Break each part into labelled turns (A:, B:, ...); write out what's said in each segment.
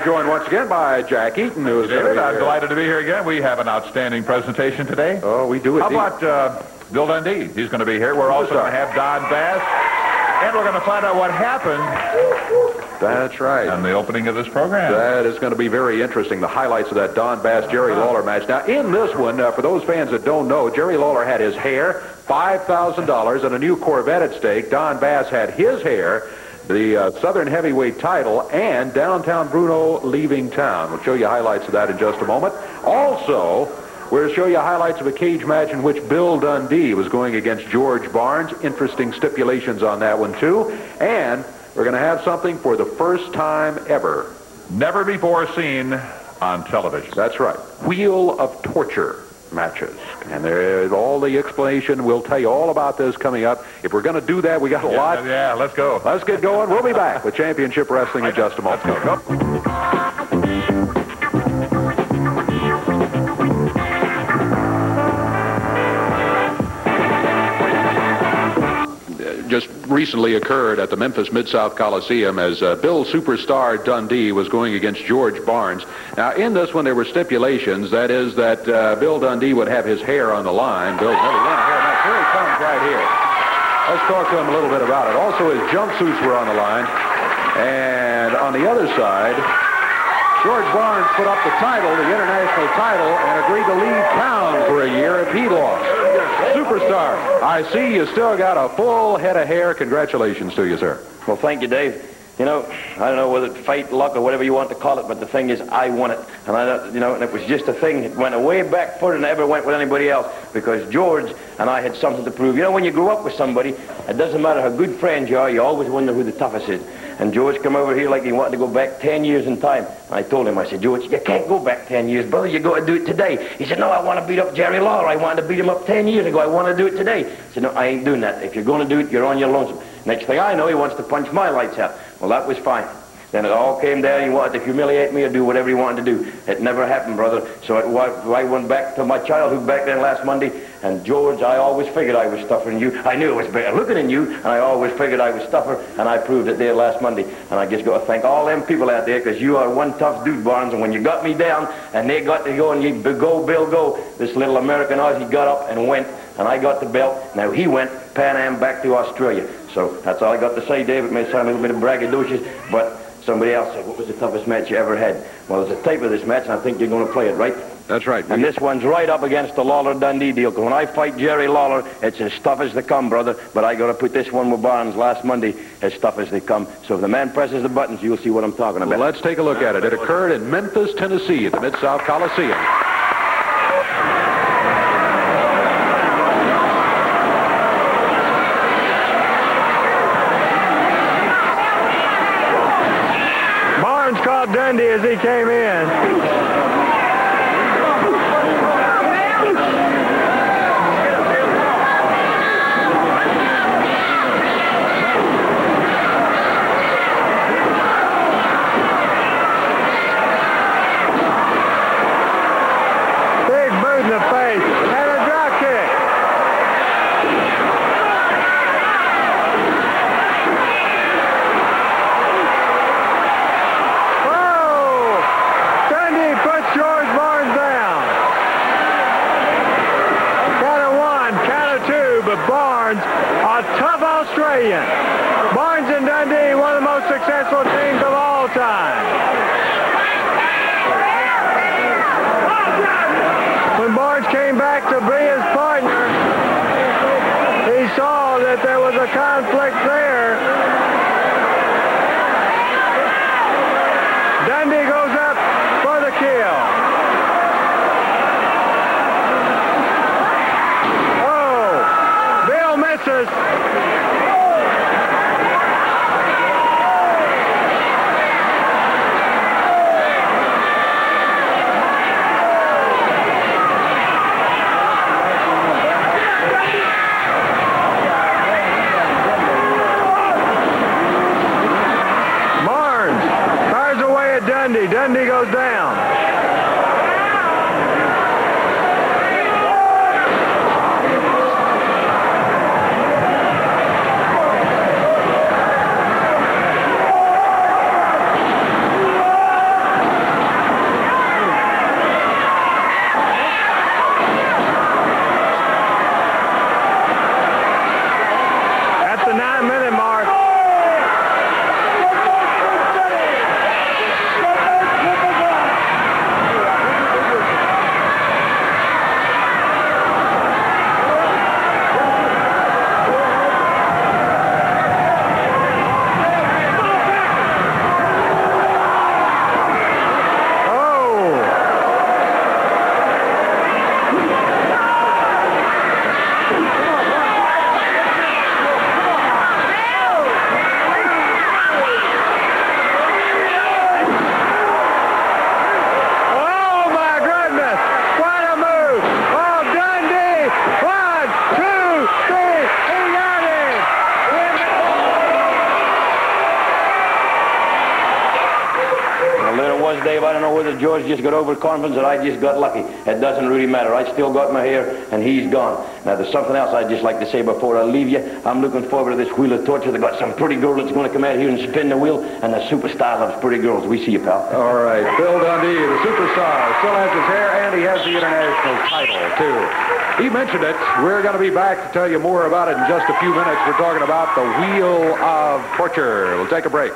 A: I'm joined once again by Jack Eaton, who is
B: David, I'm delighted to be here again. We have an outstanding presentation today.
A: Oh, we do indeed.
B: How about Bill Dundee? He's going to be here. We're also going to have Don Bass, and we're going to find out what happened.
A: That's right.
B: On the opening of this program.
A: That is going to be very interesting, the highlights of that Don Bass-Jerry Lawler match. Now, in this one, for those fans that don't know, Jerry Lawler had his hair, $5,000, and a new Corvette at stake. Don Bass had his hair, the Southern Heavyweight title, and downtown Bruno leaving town. We'll show you highlights of that in just a moment. Also, we'll show you highlights of a cage match in which Bill Dundee was going against George Barnes. Interesting stipulations on that one, too. And we're going to have something for the first time ever.
B: Never before seen on television.
A: That's right. Wheel of Torture matches. And there's all the explanation. We'll tell you all about this coming up. If we're going to do that, we got a lot.
B: Yeah, let's go.
A: Let's get going. We'll be back with Championship Wrestling in just a moment.
B: Let's go.
A: Just recently occurred at the Memphis Mid-South Coliseum as Bill Superstar Dundee was going against George Barnes. Now, in this one, there were stipulations. That is that Bill Dundee would have his hair on the line. Bill's never won a hair match. Here he comes right here. Let's talk to him a little bit about it. Also, his jumpsuits were on the line. And on the other side, George Barnes put up the title, the international title, and agreed to leave town for a year if he lost. Superstar, I see you still got a full head of hair. Congratulations to you, sir.
C: Well, thank you, Dave. You know, I don't know whether it's fate, luck, or whatever you want to call it, but the thing is, I won it. And and it was just a thing that went way back further than I ever went with anybody else, because George and I had something to prove. You know, when you grow up with somebody, it doesn't matter how good friends you are, you always wonder who the toughest is. And George come over here like he wanted to go back 10 years in time. And I told him, I said, George, you can't go back 10 years, brother. You got to do it today. He said, no, I want to beat up Jerry Lawler. I wanted to beat him up 10 years ago. I want to do it today. I said, no, I ain't doing that. If you're going to do it, you're on your lonesome. Next thing I know, he wants to punch my lights out. Well, that was fine. Then it all came down. He wanted to humiliate me or do whatever he wanted to do. It never happened, brother. So I went back to my childhood back then last Monday. And George, I always figured I was tougher than you. I knew it was better looking than you, and I always figured I was tougher, and I proved it there last Monday. And I just got to thank all them people out there, because you are one tough dude, Barnes. And when you got me down, and they got to go, and you go, Bill, go, this little American Aussie got up and went, and I got the belt. Now he went Pan Am back to Australia. So that's all I got to say, Dave. It may sound a little bit of braggadocious, but somebody else said, what was the toughest match you ever had? Well, there's a tape of this match, and I think you're going to play it, right?
A: That's right.
C: And this one's right up against the Lawler-Dundee deal. Because when I fight Jerry Lawler, it's as tough as they come, brother. But I got to put this one with Barnes last Monday as tough as they come. So if the man presses the buttons, you'll see what I'm talking about.
A: Well, let's take a look at it. It occurred in Memphis, Tennessee, at the Mid-South Coliseum.
D: Barnes caught Dundee as he came in. Barnes and Dundee, one of the most successful teams of all time. When Barnes came back to be his partner, he saw that there was a conflict there. Dundee goes up for the kill. Oh, Bill misses. Dundee goes down.
C: Dave, I don't know whether George just got overconfident or I just got lucky. It doesn't really matter. I still got my hair, and he's gone. Now, there's something else I'd just like to say before I leave you. I'm looking forward to this wheel of torture. They've got some pretty girl that's going to come out here and spin the wheel, and the superstar loves pretty girls. We see you, pal.
A: All right, Bill Dundee, the superstar, still has his hair, and he has the international title, too. He mentioned it. We're going to be back to tell you more about it in just a few minutes. We're talking about the Wheel of Torture. We'll take a break.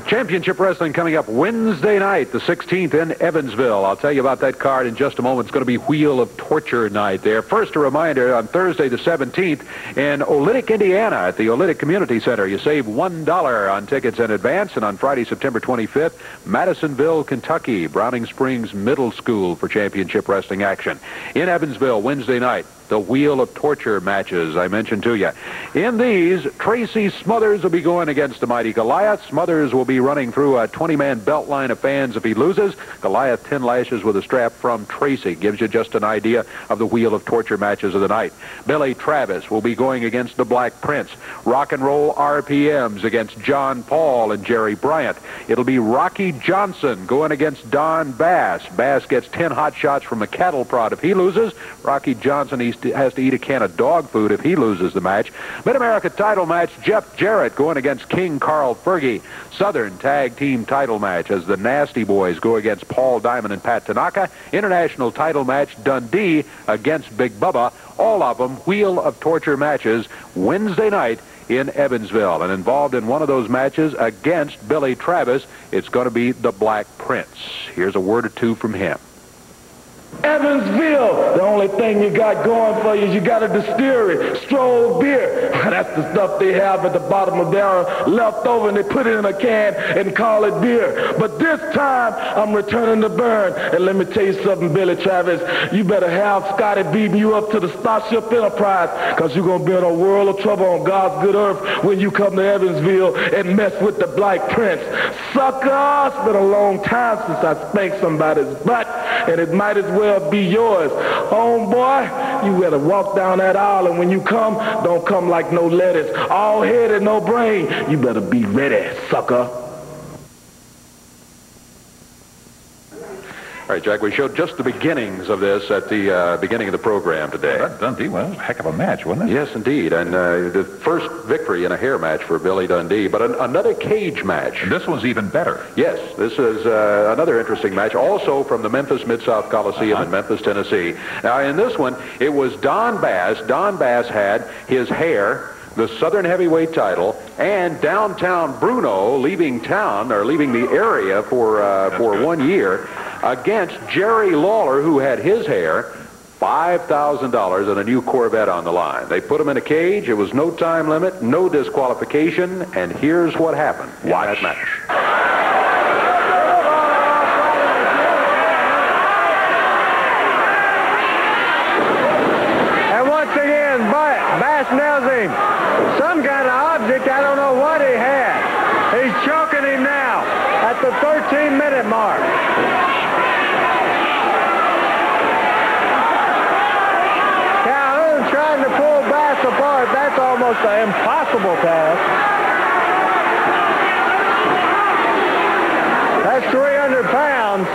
A: Championship Wrestling coming up Wednesday night, the 16th in Evansville. I'll tell you about that card in just a moment. It's going to be Wheel of Torture night there. First, a reminder, on Thursday the 17th in Olynyk, Indiana at the Olynyk Community Center. You save $1 on tickets in advance. And on Friday, September 25th, Madisonville, Kentucky, Browning Springs Middle School for Championship Wrestling action. In Evansville, Wednesday night, the Wheel of Torture matches I mentioned to you. In these, Tracy Smothers will be going against the mighty Goliath. Smothers will be running through a 20-man belt line of fans if he loses. Goliath 10 lashes with a strap from Tracy. Gives you just an idea of the Wheel of Torture matches of the night. Billy Travis will be going against the Black Prince. Rock and Roll RPMs against John Paul and Jerry Bryant. It'll be Rocky Johnson going against Don Bass. Bass gets 10 hot shots from a cattle prod if he loses. Rocky Johnson has to eat a can of dog food if he loses the match. Mid-America title match, Jeff Jarrett going against King Carl Fergie. Southern Tag Team title match as the Nasty Boys go against Paul Diamond and Pat Tanaka. International title match, Dundee against Big Bubba. All of them Wheel of Torture matches Wednesday night in Evansville. And involved in one of those matches against Billy Travis, it's going to be the Black Prince. Here's a word or two from him.
E: Evansville, the only thing you got going for you is you got a distillery, Stroll beer. That's the stuff they have at the bottom of their left over, and they put it in a can and call it beer. But this time, I'm returning to burn. And let me tell you something, Billy Travis, you better have Scotty beating you up to the Starship Enterprise, because you're going to be in a world of trouble on God's good earth when you come to Evansville and mess with the Black Prince. Sucker, it's been a long time since I spanked somebody's butt, and it might as well be yours. Homeboy, you better walk down that aisle, and when you come, don't come like no lettuce. All head and no brain. You better be ready, sucker.
A: All right, Jack, we showed just the beginnings of this at the beginning of the program today.
B: Well, that Dundee was a heck of a match, wasn't it?
A: Yes, indeed. And the first victory in a hair match for Billy Dundee, but another cage match.
B: And this one's even better.
A: Yes, this is another interesting match, also from the Memphis Mid-South Coliseum in Memphis, Tennessee. Now, in this one, it was Don Bass. Don Bass had his hair, the Southern Heavyweight title, and downtown Bruno leaving town, or leaving the area for 1 year, against Jerry Lawler, who had his hair, $5,000 and a new Corvette on the line. They put him in a cage. It was no time limit, no disqualification, and here's what happened in that match.
D: And once again, Bass nails him. Some kind of object, I don't know what he had. He's choking him now at the 13-minute mark. Trying to pull Bass apart, that's almost an impossible task. That's 300 pounds.